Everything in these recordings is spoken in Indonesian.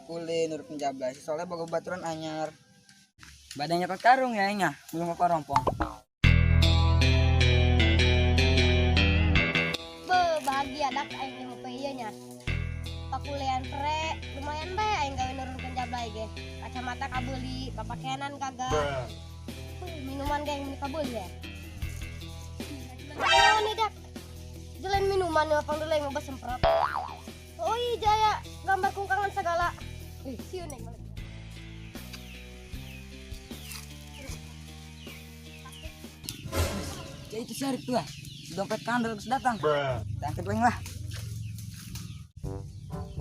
pakule nurut penjablay soalnya boga baturan anyar. Badannya ke karung ya nya, belum ke rompong. Bahagia dak aing nemu ieu nya. Pakulean pre lumayan bae aing gawe nurun penjablay ge. Kacamata kabeuli, papakeanan kagak. Minuman ge yang kabeuli ya. Oh nih dak. Jalan minuman ya pang deleng mau semprot. Oh iya jaya gambar kungkangan segala. Sieu neng. Ya itu Syarif tuh lah. Dompet kandel harus datang. Tangkep leng lah.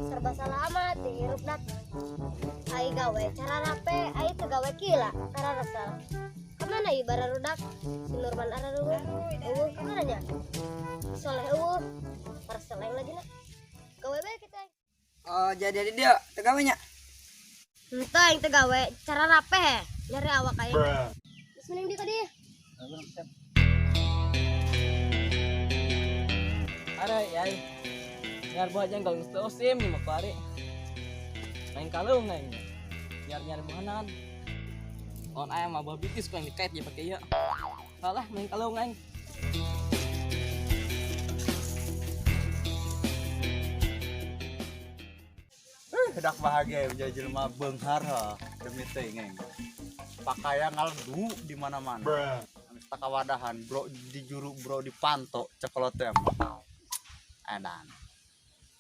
Serba salah amat dihirup dak. Ai gawe cara rape, ai teu gawe kila cara resal. Kemana ieu bararudak? Si Nurman araruh. Kemana nya? Soleh parseleng lagi na. Gawe bae kita. Oh jadi dia tegawenya. Henteu aing teu gawe cara rape he. Nyari awak aing. Geus mending di ka dieu. Ada ya, nyar buah jengkol mesti osim di makari. Main kalung neng, nyar bahanan. On ayam abah bitis kau yang dikait ya pakai ya. Salah main kalung neng. Dak bahagia menjadi jelema beunghar demi teh ngeng. Pakaian ngaldu di mana-mana. Tak wadahan, bro di juru bro di panto cekolot teh. Edan.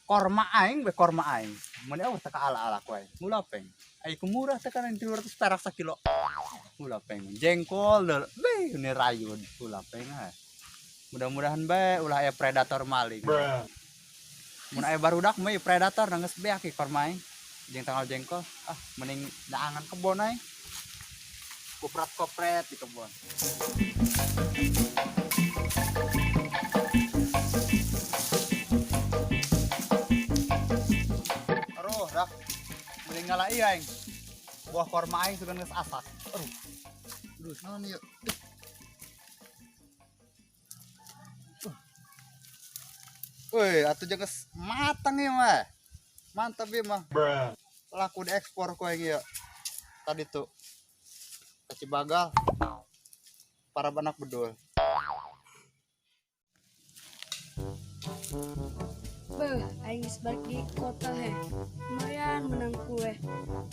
Korma aing be korma aing. Mun eueuh teh ala-ala ku aing. Mula peng. Ai ku murah teh kan 200 perak sakilo. Mula peng. Jengkol be ini rayu mula peng. Mudah-mudahan bae ulah aya predator maling. Mun aya barudak mah predator nanggeus beak ki korma aing. Jeung tanggal jengkol. Mending daangan kebon aing. Kopret di kebon. Aduh, dak. Mending ngalai aing. Buah korma aing sugan geus asak. Aduh, naon ieu? Woi, atuh jeung geus matang ieu mah. Mantap ieu mah. Laku diekspor ku aing ieu. Tadi tuh Kaci bagal para banak bedul. Beuh, aing geus balik di kota he. Lumayan menang kue.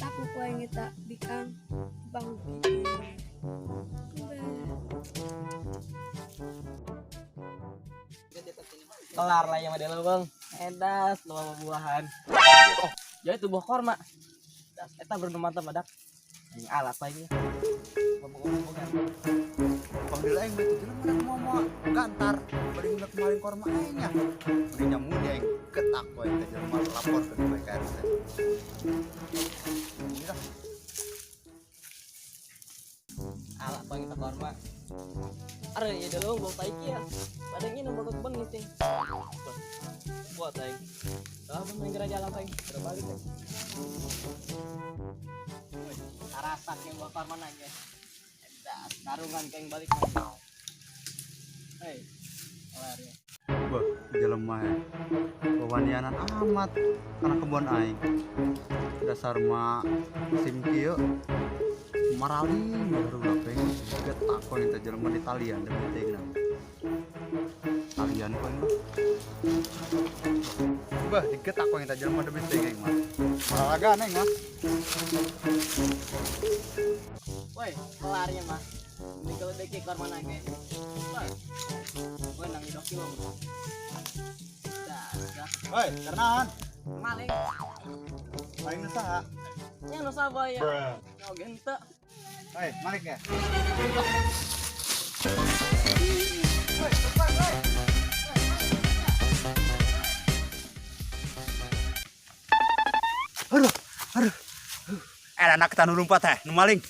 Taku kue aing eta bikang bahu. Kelar lah yang ada bang. Edas luar buahan. Oh, jadi itu buah korma. Eta bernumat badak. Ini alat lagi. Panggil aing betul jelema mau gantar bari ngeunak kemarin korma aing nya. Bari nyamun aing ketak we teh jelema lapor ke BKRT. Ira. Alat pang kita korma. Are ya dulu bawa taiki ya. Padahal ini bawa kebun nih ting. Buat aing. Lah pun main jalan aing. Terbalik aing. Arasak yang buat korma aja. Karungan kayak balik lagi. Hei, kelar ya. Beuh, jelema ya. Wawanianan amat kana kebon aing. Dasar mah musim kieu maraling baru lapeng getak ko eta jelema di talian demi teh talian ko mah. Beuh, digetak ko eta jelema demi teh aing mah. Olahraga neng mah. Woi, kelarnya mah. Ini kalau deki korma nage. Wah, gue nang hidok kilo. Dah. Hei, karnaan. Maling. Maling nu saha? Nya nu sabaya. Nyawa gente. Hei, malik ya. Aduh. Anak kita nu lumpat teh, nu maling.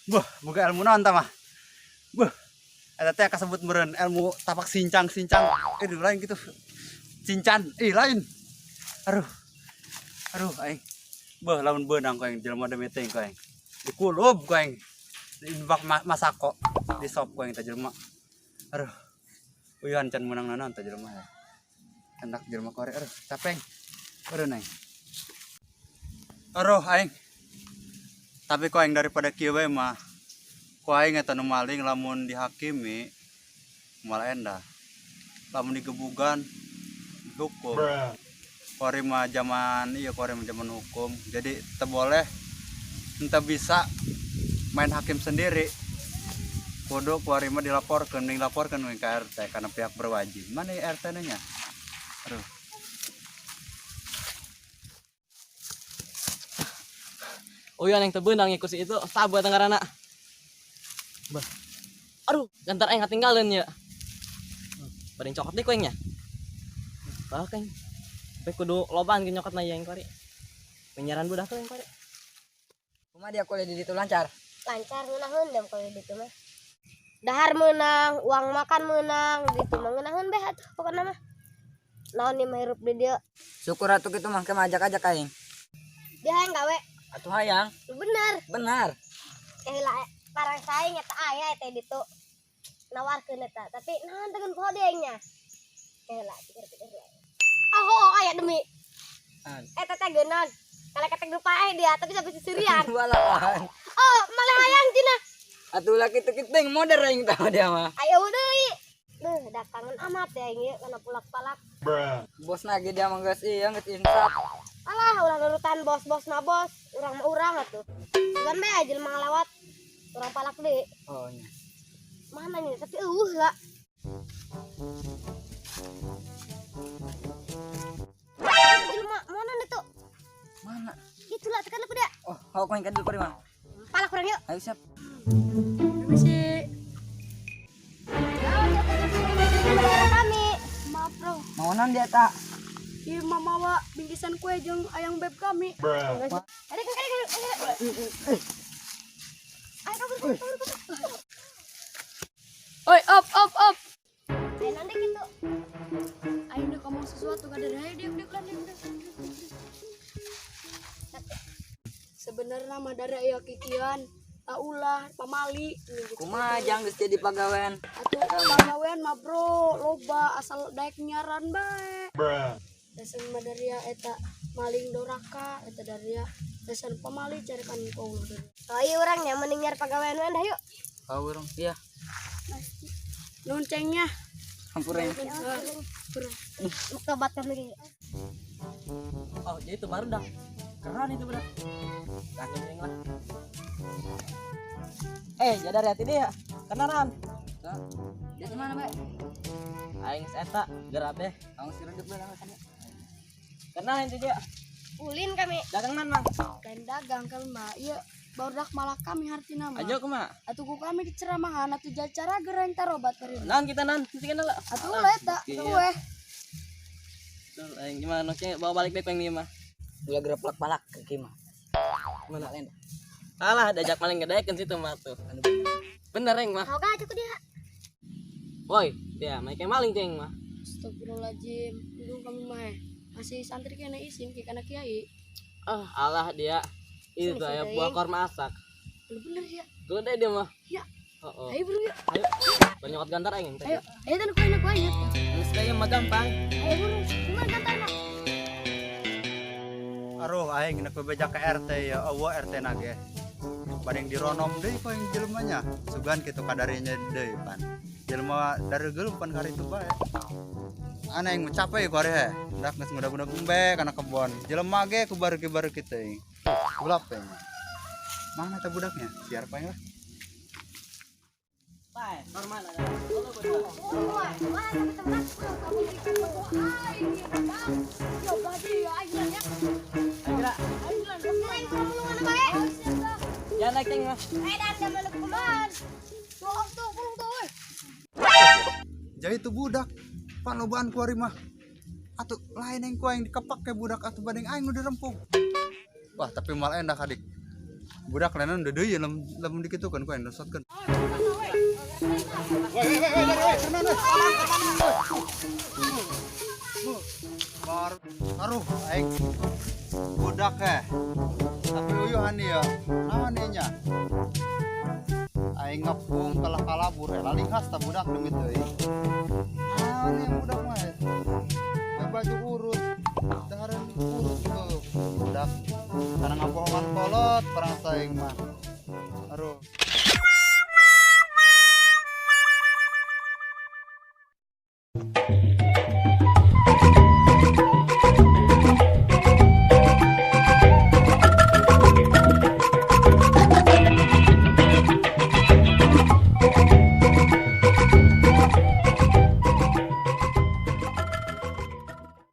Buh, boga ilmu naon tah mah. Buh. Eta teh kasebut meureun ilmu tapak sincang. Lain gitu. Cincan, lain. Aduh aing. Buh, lamun beunang ku aing jelema demi teh ku aing. Dikulub ku aing. Dibak masako, di sop ku aing teh jelema. Aduh. Uyuhan can meunang naon teh jelema. Hendak jelema korek, capek. Meureun aing. Aduh aing. Tapi ku aing daripada kieu bae mah. Ku aing eta nu maling lamun dihakimi malah endah. Lamun digebugan dihukum. Kuari mah zaman zaman hukum. Jadi teu boleh teu bisa main hakim sendiri. Kudu kuari mah dilaporkeun ke RT karena pihak berwajib. Mana RT nya? Aduh. Uyan yang tebenang ikut si itu sabu tenggarana. Bah. Aduh, gantar aing katinggalin ya. Badeng cokot deh kuengnya. Bah keng. Tapi kudu lobaan ke nyokot na yang kari. Penyaran budak yang kari. Kumaha dia kuliah di ditu lancar? Lancar ngeunaheun dem kalau ditu mah. Dahar menang, uang makan menang, ditu mah ngeunaheun beh atuh pokona mah. Naon ieu mah hirup di dieu. Syukur atuh kitu mah kemah ajak-ajak aing. Dia hayang gawe. Atuh hayang. Bener. Benar. Heula parang saing eta aya eta ditu. Nawarkeun eta, tapi naon teu poho deui nya. Heula pikir-pikir we. Oh, aya demi. Eta teh geunan. Kalau ketek lupa dia, tapi sampai sisirian. Balapan. Oh, malah hayang cenah. Atuh lah kitu-kitu yang modern aing tah dia mah. Ayo deui. Datangan amat ya ieu kana pulak-palak. Bosna ge dia mah geus ieu geus insaf. Alah, ulah nurutan bos na bos, urang mah urang atuh. Bukan bae jelema ngalewat. Urang palak deui. Oh nya. Mana nih? Tapi lah. Jelema mana itu? Mana? Itulah tekan lu dia. Oh, hok main kadul pari mah. Palak kurang yuk. Ayo siap. Permisi. Kami. Maaf bro. Mau naon dia tak? Ieu mah mawa bingkisan kue jeung ayang beb kami. Ada kan. Ayo kabur. Oi, op. Ayo nanti gitu. Ayo udah ngomong sesuatu ka dari diam. Sebenarnya mah dari aya kikian, ulah pamali gitu. Kumaha jang geus jadi pagawean. Atuh pagawean mah bro, loba asal daek nyaran bae. Dasar mah dari eta maling doraka, eta dari dasar pamali carikan kau. Oh iya orangnya mending nyari pegawaian dah yuk. Kau urang. Iya. Loncengnya. Hampura. Tobat kami. Oh, jadi itu baru dah. Keren itu bener. Langsung yang lah. Jadar hati dia. Kenaran. Dia di mana, Be? Aing eta gerak deh. Kamu sih redup bae sana. Kenal itu dia. Ulin kami. Dagang mana? Lain dagang kan mah. Iya, barudak malah kami hartina mah. Ayo kumaha? Atuh ku kami diceramahan atuh cara gereng tarobat kari. Naon kita nan? Sing kenal. Atuh lah eta kue. Tuh, aing gimana cek bawa balik baik nih mah. Ulah gerak palak ke kimah. Mana lain? Alah, diajak maling gedekeun situ mah tuh. Bener yang mah. Kau gak cukup dia. Woi, dia main maling ceng mah. Astagfirullahaladzim. Dulu kami mah masih santri kena izin ke kana kiai. Alah dia. Itu ya buah korma masak. Bener ya. Gede dia mah. Ya. Oh. Ayo bro ya. Ayo. Banyakot gantar aing. Ayo tan kuenya. Geus kaya mah gampang. Ayo buru. Gimana kantor nak? Aduh aing nek bebejak ke RT ya eueuh RT nage. Badeng dironom deui ku yang jelemanya. Sugan kitu kadarinya deui pan. Jelema dari geuleuh pan kari itu bae. Ana yang capek ku ari he. Dak geus ngudag-udag embe kana kebon. Jelema ge ku baru-baru kitu. Gulap teh. Mana teh budaknya? Biar paeng lah. Pai, normal ada. Wah, mana tapi tempat kamu bikin berdoa ini kan. Coba dia aja ya. Ayo. Mulai kamu mana bae? Ya naik ceng mah. Dan zaman kuman. Tuh, burung tuh. Jadi itu budak. Pan lobaan ku ari mah. Atuh lain yang ku aing dikepak ke budak atuh badeng aing udah rempung. Wah, tapi mal endah adik. Budak lainnya udah deui lamun dikitukeun ku aing dosotkeun. Aruh aing budak tapi uyuhan ya naon nya aing ngepung kalah kalabur lalinghas ta budak demi teuing naon yang budak mah baju urut dahareun urut tuh budak karena ngapohongan kolot perang saing mah aduh.